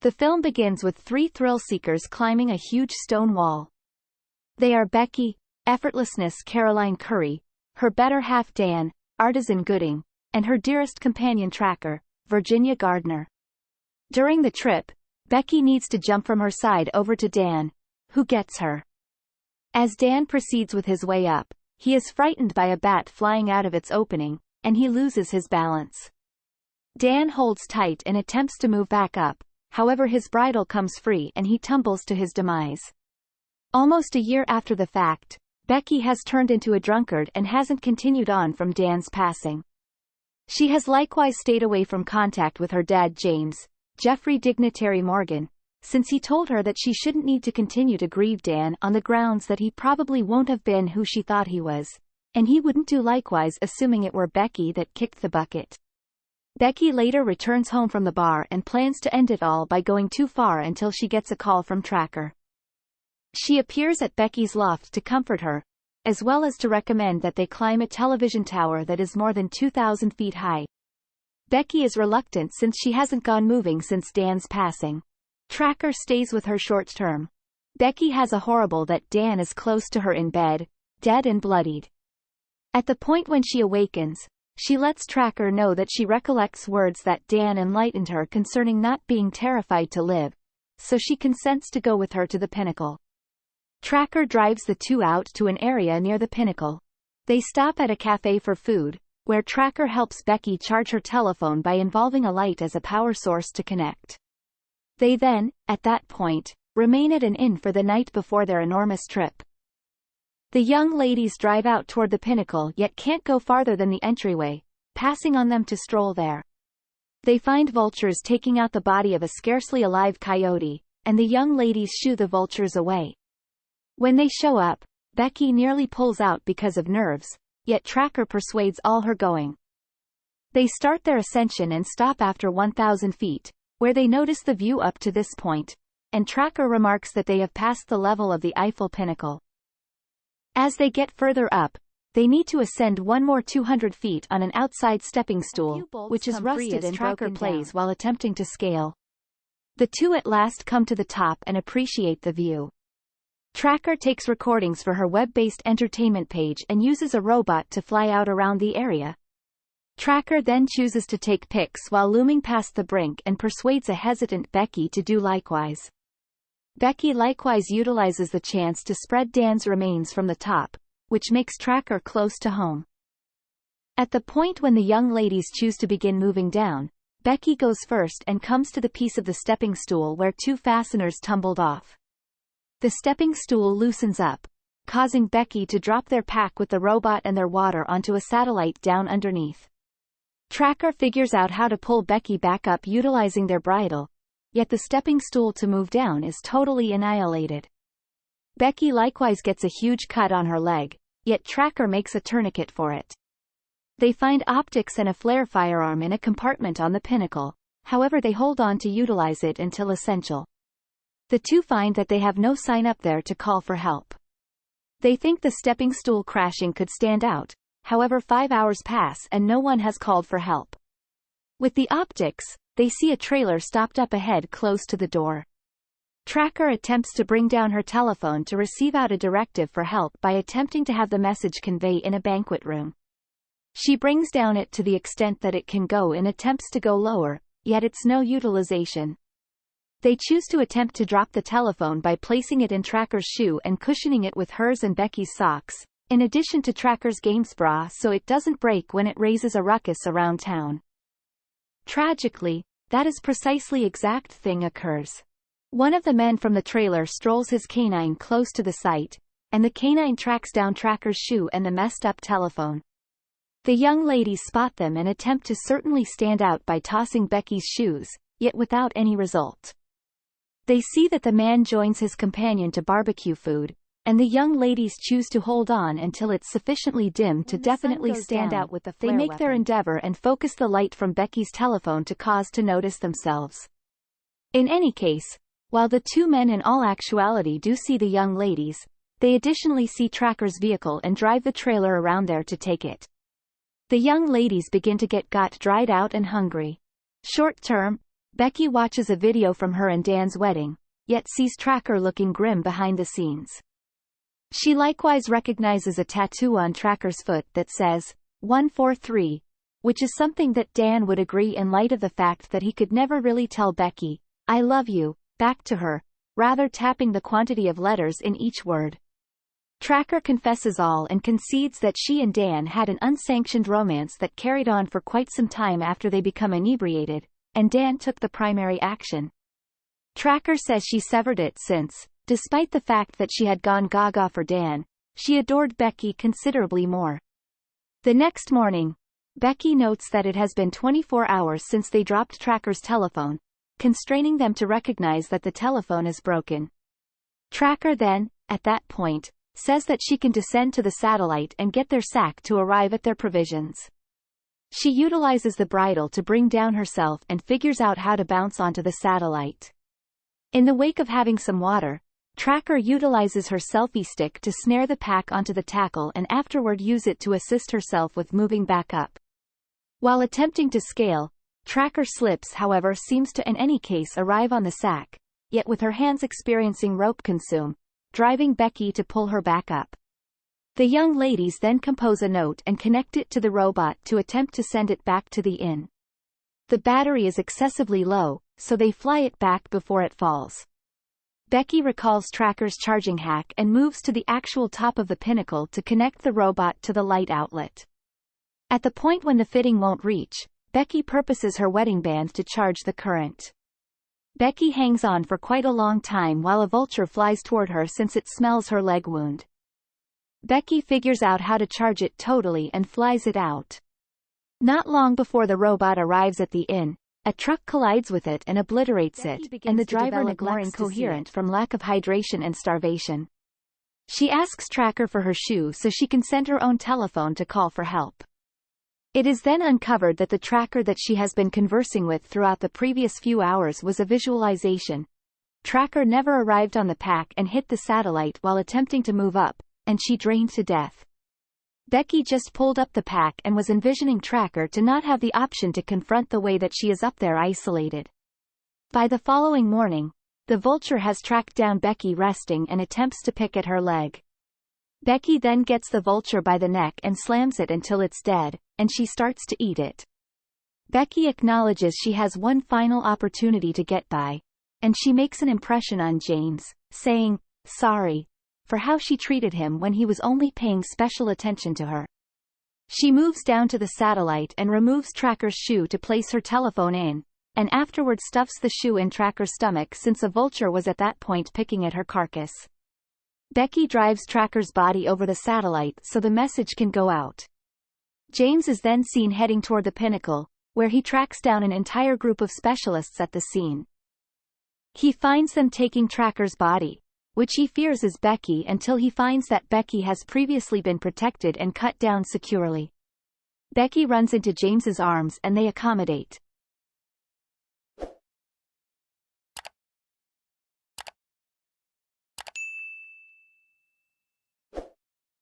The film begins with three thrill-seekers climbing a huge stone wall. They are Becky, effortlessness Caroline Curry, her better half Dan, Artisan Gooding, and her dearest companion tracker, Virginia Gardner. During the trip, Becky needs to jump from her side over to Dan, who gets her. As Dan proceeds with his way up, he is frightened by a bat flying out of its opening, and he loses his balance. Dan holds tight and attempts to move back up, however his bridle comes free and he tumbles to his demise. Almost a year after the fact, Becky has turned into a drunkard and hasn't continued on from Dan's passing. She has likewise stayed away from contact with her dad James, Jeffrey Dignitary Morgan, since he told her that she shouldn't need to continue to grieve Dan on the grounds that he probably won't have been who she thought he was, and he wouldn't do likewise assuming it were Becky that kicked the bucket. Becky later returns home from the bar and plans to end it all by going too far until she gets a call from Tracker. She appears at Becky's loft to comfort her, as well as to recommend that they climb a television tower that is more than 2,000 feet high. Becky is reluctant since she hasn't gone moving since Dan's passing. Tracker stays with her short term. Becky has a horrible that Dan is close to her in bed, dead and bloodied. At the point when she awakens, she lets Tracker know that she recollects words that Dan enlightened her concerning not being terrified to live, so she consents to go with her to the pinnacle. Tracker drives the two out to an area near the pinnacle. They stop at a cafe for food, where Tracker helps Becky charge her telephone by involving a light as a power source to connect. They then, at that point, remain at an inn for the night before their enormous trip. The young ladies drive out toward the pinnacle yet can't go farther than the entryway, passing on them to stroll there. They find vultures taking out the body of a scarcely alive coyote, and the young ladies shoo the vultures away. When they show up, Becky nearly pulls out because of nerves, yet Tracker persuades all her going. They start their ascension and stop after 1,000 feet, where they notice the view up to this point, and Tracker remarks that they have passed the level of the Eiffel pinnacle. As they get further up, they need to ascend one more 200 feet on an outside stepping stool, which is rusted and Tracker plays while attempting to scale. The two at last come to the top and appreciate the view. Tracker takes recordings for her web-based entertainment page and uses a robot to fly out around the area. Tracker then chooses to take pics while looming past the brink and persuades a hesitant Becky to do likewise. Becky likewise utilizes the chance to spread Dan's remains from the top, which makes Tracker close to home. At the point when the young ladies choose to begin moving down, Becky goes first and comes to the piece of the stepping stool where two fasteners tumbled off. The stepping stool loosens up, causing Becky to drop their pack with the robot and their water onto a satellite down underneath. Tracker figures out how to pull Becky back up utilizing their bridle, yet the stepping stool to move down is totally annihilated. Becky likewise gets a huge cut on her leg, yet Tracker makes a tourniquet for it. They find optics and a flare firearm in a compartment on the pinnacle, however they hold on to utilize it until essential. The two find that they have no sign up there to call for help. They think the stepping stool crashing could stand out, however 5 hours pass and no one has called for help. With the optics, they see a trailer stopped up ahead close to the door. Tracker attempts to bring down her telephone to receive out a directive for help by attempting to have the message convey in a banquet room. She brings down it to the extent that it can go and attempts to go lower, yet it's no utilization. They choose to attempt to drop the telephone by placing it in Tracker's shoe and cushioning it with hers and Becky's socks, in addition to Tracker's games bra so it doesn't break when it raises a ruckus around town. Tragically, that is precisely exact thing occurs. One of the men from the trailer strolls his canine close to the site, and the canine tracks down Tracker's shoe and the messed up telephone. The young ladies spot them and attempt to certainly stand out by tossing Becky's shoes, yet without any result. They see that the man joins his companion to barbecue food, and the young ladies choose to hold on until it's sufficiently dim to definitely stand out with the flare weapon. They make their endeavor and focus the light from Becky's telephone to cause to notice themselves. In any case, while the two men in all actuality do see the young ladies, they additionally see Tracker's vehicle and drive the trailer around there to take it. The young ladies begin to get dried out and hungry. Short term, Becky watches a video from her and Dan's wedding, yet sees Tracker looking grim behind the scenes. She likewise recognizes a tattoo on Tracker's foot that says, 143, which is something that Dan would agree in light of the fact that he could never really tell Becky, I love you, back to her, rather tapping the quantity of letters in each word. Tracker confesses all and concedes that she and Dan had an unsanctioned romance that carried on for quite some time after they become inebriated, and Dan took the primary action. Tracker says she severed it since, despite the fact that she had gone gaga for Dan, she adored Becky considerably more. The next morning, Becky notes that it has been 24 hours since they dropped Tracker's telephone, constraining them to recognize that the telephone is broken. Tracker then, at that point, says that she can descend to the satellite and get their sack to arrive at their provisions. She utilizes the bridle to bring down herself and figures out how to bounce onto the satellite. In the wake of having some water, Tracker utilizes her selfie stick to snare the pack onto the tackle and afterward use it to assist herself with moving back up. While attempting to scale, Tracker slips, however, seems to in any case arrive on the sack, yet with her hands experiencing rope consume, driving Becky to pull her back up. The young ladies then compose a note and connect it to the robot to attempt to send it back to the inn. The battery is excessively low, so they fly it back before it falls. Becky recalls Tracker's charging hack and moves to the actual top of the pinnacle to connect the robot to the light outlet. At the point when the fitting won't reach, Becky purposes her wedding band to charge the current. Becky hangs on for quite a long time while a vulture flies toward her since it smells her leg wound. Becky figures out how to charge it totally and flies it out. Not long before the robot arrives at the inn, a truck collides with it and obliterates it, and the driver neglects incoherent from lack of hydration and starvation. She asks Tracker for her shoe so she can send her own telephone to call for help. It is then uncovered that the Tracker that she has been conversing with throughout the previous few hours was a visualization. Tracker never arrived on the pack and hit the satellite while attempting to move up, and she drained to death. Becky just pulled up the pack and was envisioning Tracker to not have the option to confront the way that she is up there isolated. By the following morning, the vulture has tracked down Becky resting and attempts to pick at her leg. Becky then gets the vulture by the neck and slams it until it's dead, and she starts to eat it. Becky acknowledges she has one final opportunity to get by, and she makes an impression on James, saying, sorry, for how she treated him when he was only paying special attention to her. She moves down to the satellite and removes Tracker's shoe to place her telephone in, and afterward stuffs the shoe in Tracker's stomach since a vulture was at that point picking at her carcass. Becky drives Tracker's body over the satellite so the message can go out. James is then seen heading toward the pinnacle, where he tracks down an entire group of specialists at the scene. He finds them taking Tracker's body, which he fears is Becky, until he finds that Becky has previously been protected and cut down securely. Becky runs into James's arms and they accommodate.